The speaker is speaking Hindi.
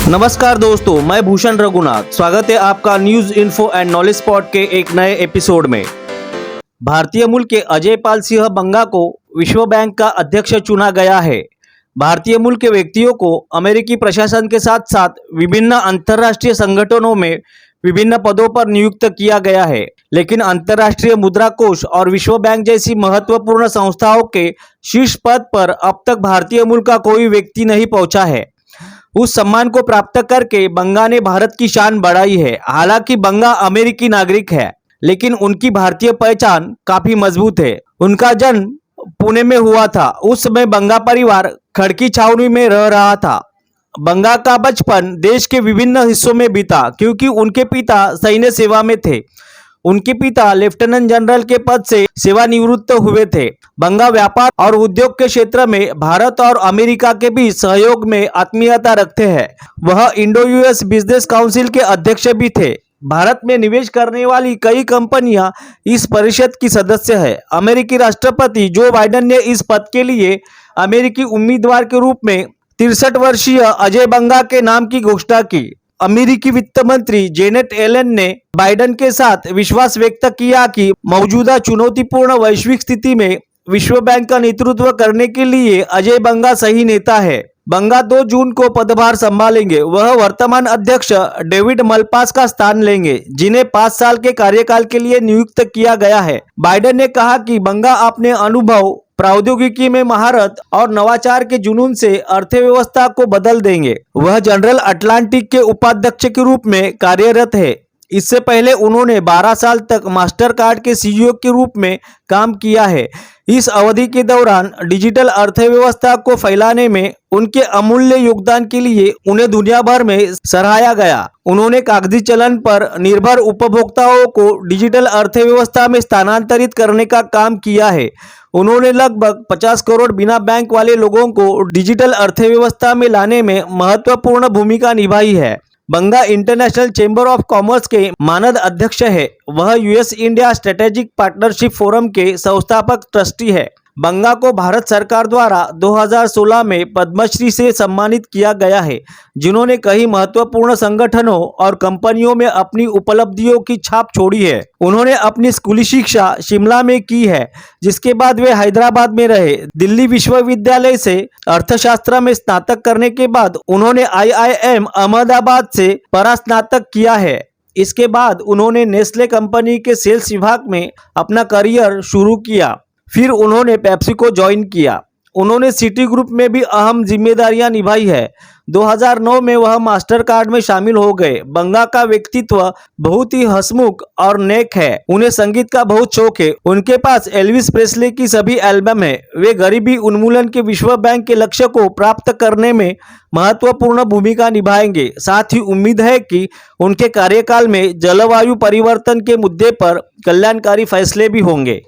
नमस्कार दोस्तों, मैं भूषण रघुनाथ। स्वागत है आपका news info and knowledge spot के एक नए एपिसोड में। भारतीय मूल के अजय पाल सिंह बंगा को विश्व बैंक का अध्यक्ष चुना गया है। भारतीय मूल के व्यक्तियों को अमेरिकी प्रशासन के साथ साथ विभिन्न अंतर्राष्ट्रीय संगठनों में विभिन्न पदों पर नियुक्त किया गया है, लेकिन अंतर्राष्ट्रीय मुद्रा कोष और विश्व बैंक जैसी महत्वपूर्ण संस्थाओं के शीर्ष पद पर अब तक भारतीय मूल का कोई व्यक्ति नहीं पहुंचा है। उस सम्मान को प्राप्त करके बंगा ने भारत की शान बढ़ाई है। हालांकि बंगा अमेरिकी नागरिक है, लेकिन उनकी भारतीय पहचान काफी मजबूत है। उनका जन्म पुणे में हुआ था। उस समय बंगा परिवार खड़की छावनी में रह रहा था। बंगा का बचपन देश के विभिन्न हिस्सों में बीता, क्योंकि उनके पिता सैन्य सेवा में थे। उनके पिता लेफ्टिनेंट जनरल के पद से सेवानिवृत्त हुए थे। बंगा व्यापार और उद्योग के क्षेत्र में भारत और अमेरिका के बीच सहयोग में आत्मीयता रखते हैं। वह इंडो यूएस बिजनेस काउंसिल के अध्यक्ष भी थे। भारत में निवेश करने वाली कई कंपनियां इस परिषद की सदस्य है। अमेरिकी राष्ट्रपति जो बाइडेन ने इस पद के लिए अमेरिकी उम्मीदवार के रूप में 63 वर्षीय अजय बंगा के नाम की घोषणा की। अमेरिकी वित्त मंत्री जेनेट येलेन ने बाइडेन के साथ विश्वास व्यक्त किया कि मौजूदा चुनौतीपूर्ण वैश्विक स्थिति में विश्व बैंक का नेतृत्व करने के लिए अजय बंगा सही नेता है। बंगा 2 जून को पदभार संभालेंगे। वह वर्तमान अध्यक्ष डेविड मलपास का स्थान लेंगे, जिन्हें 5 साल के कार्यकाल के लिए नियुक्त किया गया है। बाइडेन ने कहा कि बंगा अपने अनुभव, प्रौद्योगिकी में महारत और नवाचार के जुनून से अर्थव्यवस्था को बदल देंगे। वह जनरल अटलांटिक के उपाध्यक्ष के रूप में कार्यरत है। इससे पहले उन्होंने 12 साल तक मास्टर कार्ड के सीईओ के रूप में काम किया है। इस अवधि के दौरान डिजिटल अर्थव्यवस्था को फैलाने में उनके अमूल्य योगदान के लिए उन्हें दुनिया भर में सराहा गया। उन्होंने कागजी चलन पर निर्भर उपभोक्ताओं को डिजिटल अर्थव्यवस्था में स्थानांतरित करने का काम किया है। उन्होंने लगभग 50 करोड़ बिना बैंक वाले लोगों को डिजिटल अर्थव्यवस्था में लाने में महत्वपूर्ण भूमिका निभाई है। बंगा इंटरनेशनल चैम्बर ऑफ कॉमर्स के मानद अध्यक्ष है। वह US India strategic partnership forum के संस्थापक ट्रस्टी है। बंगा को भारत सरकार द्वारा 2016 में पद्मश्री से सम्मानित किया गया है, जिन्होंने कई महत्वपूर्ण संगठनों और कंपनियों में अपनी उपलब्धियों की छाप छोड़ी है। उन्होंने अपनी स्कूली शिक्षा शिमला में की है, जिसके बाद वे हैदराबाद में रहे। दिल्ली विश्वविद्यालय से अर्थशास्त्र में स्नातक करने के बाद उन्होंने IIM अहमदाबाद से परास्नातक किया है। इसके बाद उन्होंने नेस्ले कंपनी के सेल्स विभाग में अपना करियर शुरू किया। फिर उन्होंने पेप्सी को ज्वाइन किया। उन्होंने सिटी ग्रुप में भी अहम जिम्मेदारियां निभाई है। 2009 में वह मास्टर कार्ड में शामिल हो गए। बंगा का व्यक्तित्व बहुत ही हंसमुख और नेक है। उन्हें संगीत का बहुत शौक है। उनके पास एल्विस प्रेस्ले की सभी एल्बम है। वे गरीबी उन्मूलन के विश्व बैंक के लक्ष्य को प्राप्त करने में महत्वपूर्ण भूमिका निभाएंगे। साथ ही उम्मीद है कि उनके कार्यकाल में जलवायु परिवर्तन के मुद्दे पर कल्याणकारी फैसले भी होंगे।